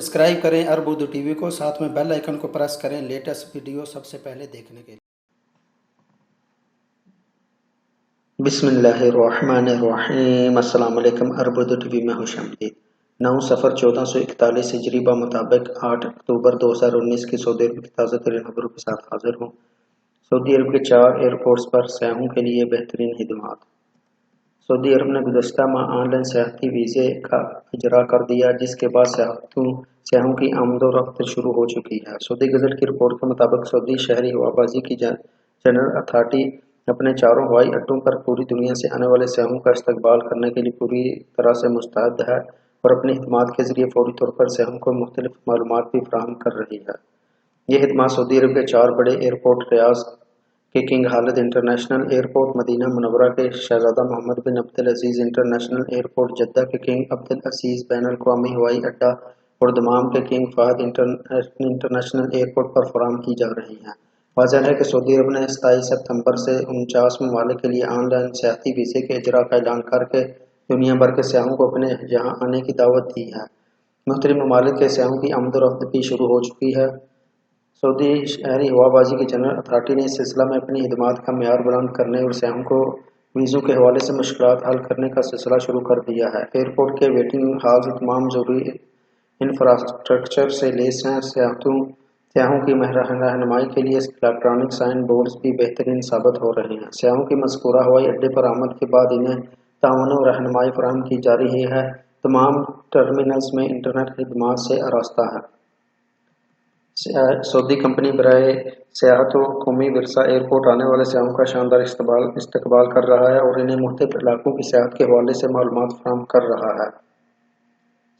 Subscribe करें अरब Urdu TV को, साथ में बेल आइकन को प्रेस करें लेटेस्ट वीडियो सबसे पहले देखने के लिए। बिस्मिल्लाहिर्रहमानिर्रहीम। अस्सलाम वालेकुम। अरब उर्दू टीवी में खुश आमदीद। 9 सफ़र 1441 हिजरी बा मुताबिक 8 अक्टूबर 2019 की सऊदी अरब की ताज़ा तरीन खबरों के साथ हाजिर हूँ। सऊदी अरब के 4 एयरपोर्ट्स पर सयाहों के लिए बेहतरीन खिदमात। सऊदी अरब ने गुज़श्ता माह ऑनलाइन सियाहती वीज़े का इजरा कर दिया, जिसके बाद सयाहों की आमदोरफ्त शुरू हो चुकी है। सऊदी गज़ट की रिपोर्ट के मुताबिक सऊदी शहरी हवाबाजी की जनरल अथॉरिटी अपने चारों हवाई अड्डों पर पूरी दुनिया से आने वाले सयाहों का इस्तकबाल करने के लिए पूरी तरह से मुस्तैद है और अपनी खिदमात के ज़रिए फौरी तौर पर सयाहों को मुख्तलिफ मालूमात भी फराहम कर रही है। ये खिदमात सऊदी अरब के 4 बड़े एयरपोर्ट रियाद के King Khalid International Airport, Medina मुनव्वरा के शहजादा Mohammad bin Abdul Aziz International Airport, Jeddah के किंग अब्दुल अजीज़ बैनुल अक़वामी हवाई अड्डा और दमाम के किंग फहद इंटरनेशनल एयरपोर्ट पर फराहम की जा रही हैं। वाज़ेह है कि सऊदी अरब ने 27 सितंबर से 49 ममालिक के लिए ऑनलाइन सियाहती वीज़े के इजरा का ऐलान करके दुनिया भर के सयाहों को अपने यहाँ आने की दावत दी है। मुख्तलिफ ममालिक के सयाहों की आमदोरफ्त भी शुरू हो चुकी है। सऊदी शहरी हवाबाजी की जनरल अथॉरिटी ने इस सिलसिला में अपनी खिदमात का मेयार बुलंद करने और सयाहों को वीज़ों के हवाले से मुश्किलात हल करने का सिलसिला शुरू कर दिया है। एयरपोर्ट के वेटिंग हॉल्स तमाम ज़रूरी इंफ्रास्ट्रक्चर से लैस हैं। सयाहों की रहनुमाई के लिए इलेक्ट्रॉनिक साइन बोर्ड्स भी बेहतरीन साबित हो रहे हैं। सयाहों की मज़कूरा हवाई अड्डे पर आमद के बाद इन्हें ताअवुन और रहनुमाई फराहम की जा रही है। तमाम टर्मिनल्स में इंटरनेट खिदमात से आरास्ता है। सऊदी कंपनी बराए सियाहत और कौमी विरसा एयरपोर्ट आने वाले सयाहों का शानदार इस्तकबाल कर रहा है और इन्हें मुख्तलिफ इलाकों की सियाहत के हवाले से मालूमात फराहम कर रहा है।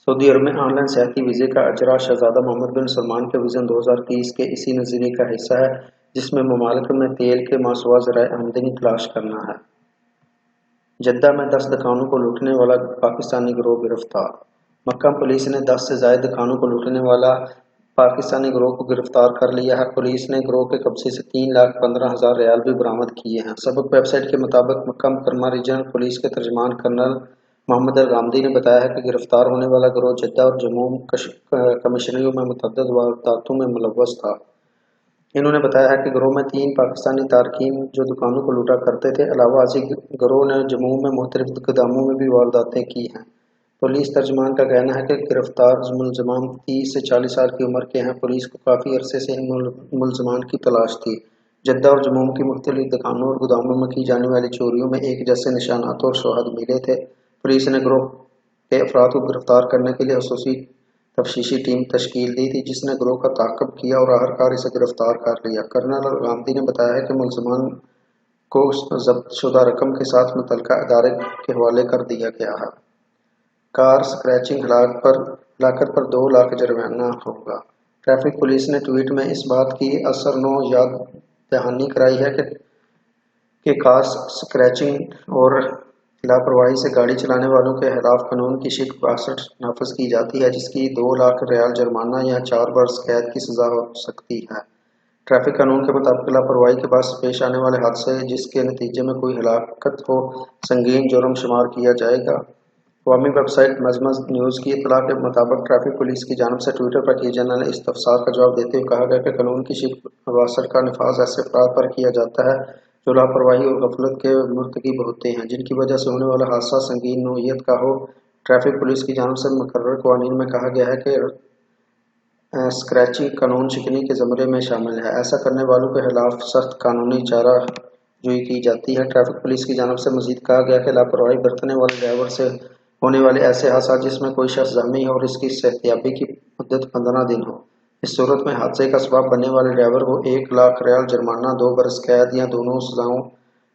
सऊदी अरब में ऑनलाइन सियाहती वीज़े का इजरा शहजादा मोहम्मद बिन सलमान के विज़न 2030 के इसी नज़रिए का हिस्सा है, जिसमें ममालिक में तेल के मासुआ ज़राए आमदनी तलाश करना है। जद्दा में 10 दुकानों को लूटने वाला पाकिस्तानी गिरोह गिरफ्तार। मक्का पुलिस ने 10 से ज़ायद दुकानों को लूटने वाला पाकिस्तानी गिरोह को गिरफ्तार कर लिया है। पुलिस ने गिरोह के कब्जे से 3,15,000 रियाल भी बरामद किए हैं। सबक वेबसाइट के मुताबिक मक्का मुकरमा रीजनल पुलिस के तर्जमान कर्नल मोहम्मद अल-गामदी ने बताया है कि गिरफ्तार होने वाला गिरोह जद्दा और जम्मू कमिश्नरियों में मुतअद्दिद वारदातों में मुलव्वस था। इन्होंने बताया है कि गिरोह में 3 पाकिस्तानी तारकीन जो दुकानों को लूटा करते थे। अलावा अजी गिरोह ने जम्मू में मुख्तलिफ गोदामों में भी वारदातें की हैं। पुलिस तर्जमान का कहना है कि गिरफ्तार मुलजमान 30 से 40 साल की उम्र के हैं। पुलिस को काफ़ी अरसे से इन मुलजमान की तलाश थी। जद्दा और जम्मू की मुख्तलिफ दुकानों और गोदामों में की जाने वाली चोरियों में एक जैसे निशानात और शवाहद मिले थे। पुलिस ने गिरोह के अफराद को गिरफ्तार करने के लिए खसूसी तफ्तीशी टीम तश्कील दी थी, जिसने गिरोह का ताक़ब किया और आखिरकार इसे गिरफ्तार कर लिया। कर्नल गामदी ने बताया है कि मुलजमान को ज़ब्तशुदा रकम के साथ मुतल्लिका अदारे के हवाले कर दिया गया है। कार स्क्रैचिंग हलाकत पर 2 लाख जुर्माना होगा। ट्रैफिक पुलिस ने ट्वीट में इस बात की असरनो याद दहानी कराई है कि कार स्क्रैचिंग और लापरवाही से गाड़ी चलाने वालों के खिलाफ कानून की शिक 62 नाफिज की जाती है, जिसकी 2 लाख रियाल जुर्माना या 4 बरस कैद की सजा हो सकती है। ट्रैफिक कानून के मुताबिक लापरवाही के बाद पेश आने वाले हादसे जिसके नतीजे में कोई हलाकत हो संगीन जुर्म शुमार किया जाएगा। अवामी वेबसाइट मजमज न्यूज़ की इत्तला के मुताबिक ट्रैफिक पुलिस की जानिब से ट्विटर पर किए जाने वाले इस्तफसार का जवाब देते हुए कहा गया कि कानून की शिक 62 का नफाज ऐसे अफराद पर किया जाता है जो लापरवाही और गफलत के मुर्तकिब होते हैं, जिनकी वजह से होने वाला हादसा संगीन नौइयत का हो। ट्रैफिक पुलिस की जानिब से मुकर्रर क़वानीन में कहा गया है कि स्क्रैचिंग कानून शिकनी के ज़मरे में शामिल है। ऐसा करने वालों के खिलाफ सख्त कानूनी चाराजोई की जाती है। ट्रैफिक पुलिस की जानिब से मजीद कहा गया कि लापरवाही बरतने वाले ड्राइवर से होने वाले ऐसे हादसा जिसमें कोई शख्स जख्मी हो और इसकी सेहतियाबी की मुद्दत 15 दिन हो, इस सूरत में हादसे का सबब बनने वाले ड्राइवर को 1 लाख रियाल जुर्माना, 2 बरस कैद या दोनों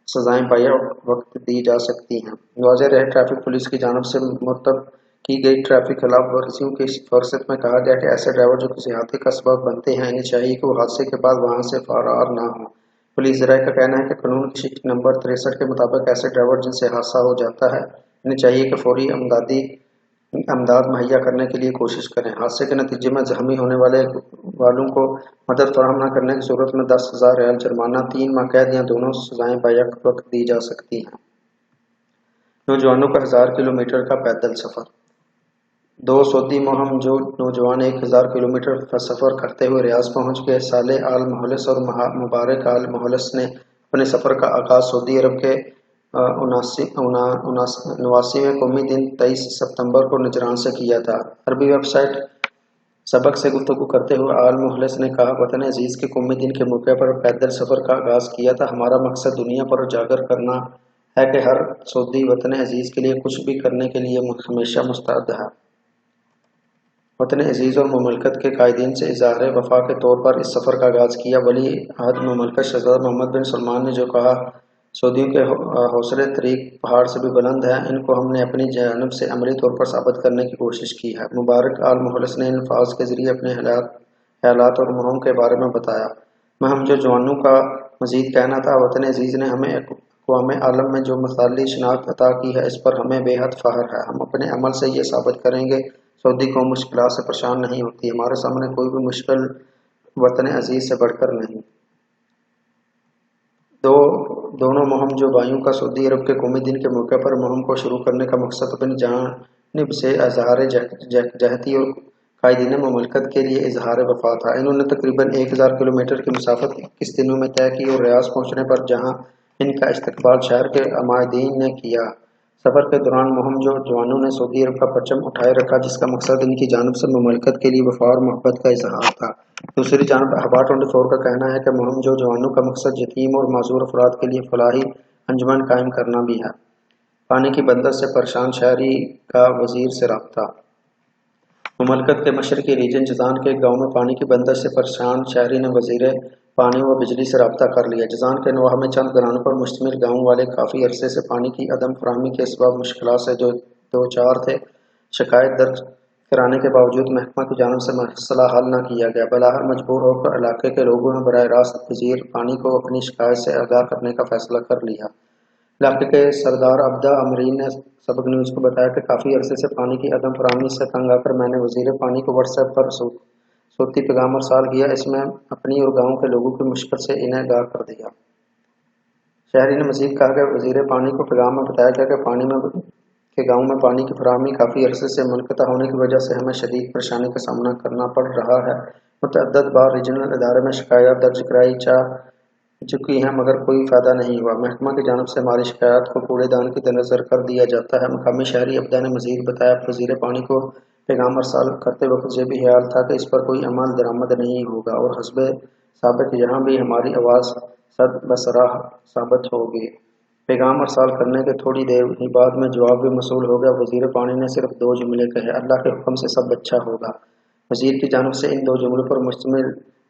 सजाएं बाया वक्त दी जा सकती हैं। वाज़ेह रहे, ट्रैफिक पुलिस की जानिब से मुरतब की गई ट्रैफिक खिलाफ वर्जियों की फहरिस्त में कहा गया कि ऐसे ड्राइवर जो किसी हादसे का सबब बनते हैं, इन्हें चाहिए कि वो हादसे के बाद वहां से फरार ना हो। पुलिस ज़राए का कहना है कि कानून की शिक नंबर 63 के मुताबिक ऐसे ड्राइवर जिनसे हादसा हो जाता है, इन्हें चाहिए कि फौरी अमदाद मुहैया करने के लिए कोशिश करें। हादसे के नतीजे में जख्मी होने वालों को मदद फराहम न करने की सूरत में 10,000 रियाल जुर्माना, 3 माह कैद या दोनों सजाएं बैक वक्त दी जा सकती हैं। नौजवानों का 1000 किलोमीटर का पैदल सफ़र। दो सऊदी मुहिम जो नौजवान 1000 किलोमीटर का सफ़र करते हुए रियाज पहुंच गए। सालेह आल मुहलस और मुबारक आल मुहलस ने अपने सफ़र का आगाज़ सऊदी अरब के 89वें कौमी दिन 23 सितंबर को नजरान से किया था। अरबी वेबसाइट सबक से गुफ्तगू करते हुए आल मुहलस ने कहा, वतन अजीज़ के कौमी दिन के मौके पर पैदल सफ़र का आगाज़ किया था। हमारा मकसद दुनिया पर उजागर करना है कि हर सऊदी वतन अजीज़ के लिए कुछ भी करने के लिए हमेशा मुस्तैद है। वतन अजीज़ और मुमलकत के कायदीन से इज़हार वफा के तौर पर इस सफ़र का आगाज़ किया। वली अहद मुमलकत शहज़ादा मोहम्मद बिन सलमान ने जो कहा, सऊदियों के हौसले तरीक पहाड़ से भी बुलंद हैं, इनको हमने अपनी जानब से अमली तौर पर साबित करने की कोशिश की है। मुबारक आल मुहलस ने इन अल्फाज के ज़रिए अपने ख्यालात और मुहिम के बारे में बताया। महम जो जवानों का मज़ीद कहना था, वतन अजीज़ ने हमें अक़वाम आलम में जो मसाली शनाख्त अता की है, इस पर हमें बेहद फ़ख्र है। हम अपने अमल से ये साबित करेंगे सऊदी कौम मुश्किलात से परेशान नहीं होती। हमारे सामने कोई भी मुश्किल वतन अजीज़ से बढ़कर नहीं। दोनों मुहिम जो वायुओं का सऊदी अरब के कौमी दिन के मौके पर मुहिम को शुरू करने का मकसद अपनी जानिब से इज़हार जहती और कायदीन मुमलकत के लिए इज़हार वफा था। इन्होंने तकरीबन 1000 किलोमीटर की मुसाफत 21 दिनों में तय की और रियाज पहुँचने पर जहाँ इनका इस्तकबाल शहर के अमादीन ने किया। सफ़र के दौरान मुहिम जो जवानों ने सऊदी अरब का परचम उठाए रखा, जिसका मकसद इनकी जानिब से मुमलकत के लिए वफा और मोहब्बत का इज़हार था। दूसरी जानब अखबार 24 का कहना है कि मुहिम जो जवानों का मकसद यतीम और माजूर अफराद के लिए फलाही अंजुमन कायम करना भी है। पानी की बंदर से परेशान शहरी का वजीर से रब्ता। मुमलकत के मशरकी रीजन जजान के एक गाँव में पानी की बंदर से परेशान शहरी ने वजीर पानी व बिजली से रब्ता कर लिया। जजान के नवाह में चंद घरानों पर मुश्तमिल गाँव वाले काफ़ी अरसे से पानी की अदम फराहमी के सबब मुश्किलात से जो दो चार थे। शिकायत दर्ज कराने के बावजूद महकमा की जानिब से मसला हल न किया गया। बलाहर मजबूर होकर इलाके के लोगों ने बराह रास्त वजीर पानी को अपनी शिकायत से आगाह करने का फैसला कर लिया। इलाके के सरदार अब्दा अमरीन ने सबक न्यूज़ को बताया कि काफ़ी अरसे से पानी की अदम फराहमी से तंग आकर मैंने वजीर पानी को व्हाट्सएप पर सूती पैगाम अरसाल किया। इसमें अपनी और गाँव के लोगों की मुश्किल से इन्हें आगाह कर दिया। शहरी ने मजीद कहा कि वजीर पानी को पैगाम में बताया गया कि गाँव में पानी की फराहमी काफ़ी अरसे से मुनक़ता होने की वजह से हमें शदीद परेशानी का सामना करना पड़ रहा है। मुतअद्दिद बार रीजनल इदारे में शिकायत दर्ज कराई जा चुकी हैं, मगर कोई फ़ायदा नहीं हुआ। महकमा की जानिब से हमारी शिकायत को कूड़ेदान की नज़र कर दिया जाता है। मकामी शहरी अब्दा ने मजीद बताया, वजीर पानी को पैगाम अरसाल करते वक्त ये भी ख्याल था कि इस पर कोई अमल दरामद नहीं होगा और हस्बे साबिक यहाँ भी हमारी आवाज़ सद बसराह साबित होगी। पैगाम अरसाल करने के थोड़ी देर ही बाद में जवाब भी मसूल हो गया। वजीर पानी ने सिर्फ 2 जुमले कहे, अल्लाह के हुक्म से सब अच्छा होगा। वजीर की जानिब से इन 2 जुमलों पर मुश्तमिल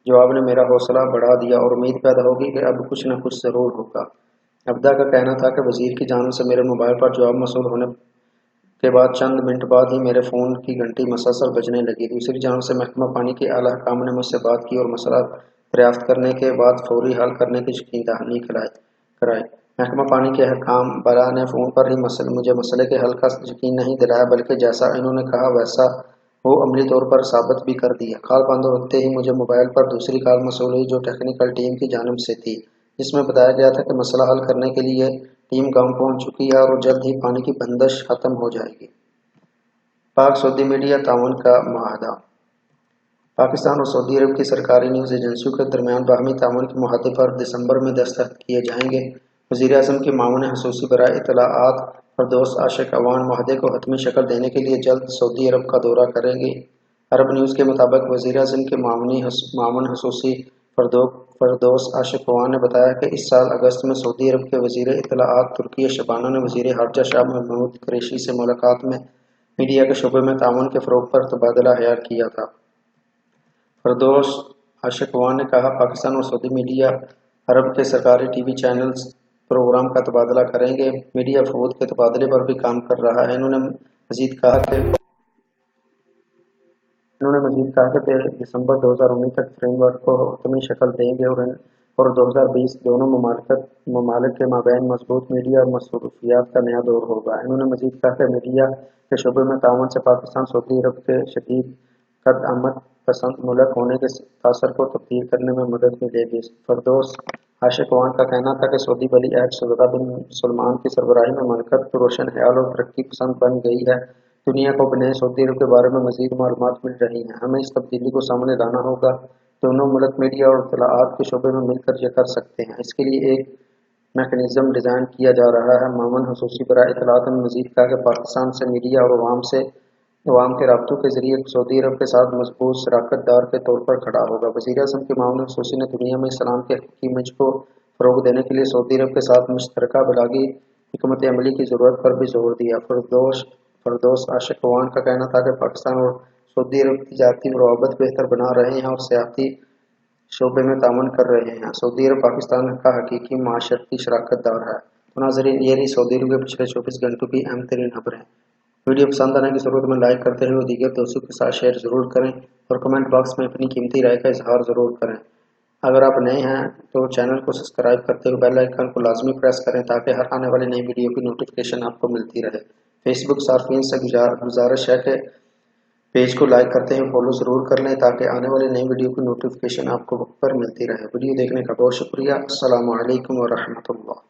जवाब ने मेरा हौसला बढ़ा दिया और उम्मीद पैदा होगी कि अब कुछ न कुछ ज़रूर होगा। अब्दा का कहना था कि वजीर की जानिब से मेरे मोबाइल पर जवाब मसूल होने के बाद चंद मिनट बाद ही मेरे फ़ोन की घंटी मसलसल बजने लगी। दूसरी जानिब से महकमा पानी के आला हुकाम ने मुझसे बात की और मसला दरियाफ्त करने के बाद फौरी हल करने की यकीन दहानी कराई। महकमा पानी के हकाम बरा ने फ़ोन पर ही मुझे मसले के हल का यकीन नहीं दिलाया, बल्कि जैसा इन्होंने कहा वैसा वो अमली तौर पर साबित भी कर दिया। कॉल बंद होते ही मुझे मोबाइल पर दूसरी कॉल मसूल हुई, जो टेक्निकल टीम की जानिब से थी, जिसमें बताया गया था कि मसला हल करने के लिए टीम गाँव पहुँच चुकी है और जल्द ही पानी की बंदिश ख़त्म हो जाएगी। पाक सऊदी मीडिया ताउन का मुआहदा। पाकिस्तान और सऊदी अरब की सरकारी न्यूज़ एजेंसियों के दरमियान बाहमी ताउन के मुआहदे पर दिसंबर में दस्तखत किए जाएंगे। वज़ीर-ए-आज़म के मामून खसूसी बराए इत्तलाआत फरदौस आशिक अवान मुआहदे को हतमी शक्ल देने के लिए जल्द सऊदी अरब का दौरा करेंगे। अरब न्यूज़ के मुताबिक वज़ीर-ए-आज़म के मामून खसूसी फरदौस आशिक अवान ने बताया कि इस साल अगस्त में सऊदी अरब के वज़ीर इत्तलाआत तुर्की शबाना ने वज़ीर खारजा शाह महमूद कुरैशी से मुलाकात में मीडिया के शोबे में ताउन के फ़रोग़ पर तबादला ख्याल किया था। फरदौस आशिक अवान ने कहा, पाकिस्तान और सऊदी मीडिया अरब के सरकारी टीवी चैनल्स प्रोग्राम का तबादला करेंगे। मीडिया फरोद के तबादले पर भी काम कर रहा है। इन्होंने मजीद कहा कि दिसंबर 2019 तक फ्रेमवर्क को हतमी शक्ल देंगे और 2020 दोनों ममालिक के माबैन मजबूत मीडिया और मसरूफियात का नया दौर होगा। इन्होंने मजीद कहा कि मीडिया के शोबे में ताउन से पाकिस्तान सऊदी अरब के शदीद कदआमद पसंद मुल्क होने के तासर को तब्दील करने में मदद मिलेगी। फरदौस आशिक अवान का कहना था कि सऊदी वली अहद शहज़ादा बिन सलमान की सरबराही में ममलकत रोशन ख्याल और तरक्की पसंद बन गई है। दुनिया को अब नए सऊदी अरब के बारे में मज़ीद मालूमात मिल रही हैं। हमें इस तब्दीली को सामने लाना होगा। दोनों मुल्क मीडिया और इत्तलाआत के शोबे में मिलकर यह कर सकते हैं। इसके लिए एक मैकेनिज़्म डिज़ाइन किया जा रहा है। मामून हुसूसी बराए इत्तलाआत ने मज़ीद कहा कि पाकिस्तान से मीडिया और अवाम के राब्तों के ज़रिए सऊदी अरब के साथ मजबूत शराकत दार के तौर पर खड़ा होगा। वज़ीर-ए-आज़म के मामून हुसूसी ने दुनिया में इस्लाम के हकीकी इमेज को फ़रोग़ देने के लिए सऊदी अरब के साथ मुश्तरका बलागी हिकमत अमली की ज़रूरत पर भी जोर दिया। फरदौस आशिक़वान का कहना था कि पाकिस्तान और सऊदी अरब तिजारती रवाबत बेहतर बना रहे हैं और सियासी शोबे में तामुन कर रहे हैं। सऊदी अरब पाकिस्तान का हकीकी माशरती शराकत दार है। तो नाज़रीन, ये रही सऊदी अरब के पिछले 24 घंटों की अहम तरीन खबरें। वीडियो पसंद आने की ज़रूरत में लाइक करते हुए दीगर दोस्तों के साथ शेयर ज़रूर करें और कमेंट बॉक्स में अपनी कीमती राय का इजहार ज़रूर करें। अगर आप नए हैं तो चैनल को सब्सक्राइब करते हुए बेल आइकन को लाजमी प्रेस करें ताकि हर आने वाली नई वीडियो की नोटिफिकेशन आपको मिलती रहे। फेसबुक सार्फिन से गुजारिश है कि पेज को लाइक करते हुए फॉलो ज़रूर कर लें ताकि आने वाली नई वीडियो की नोटिफिकेशन आपको वक्त पर मिलती रहे। वीडियो देखने का बहुत शुक्रिया। अस्सलामु अलैकुम व रहमतुल्लाह।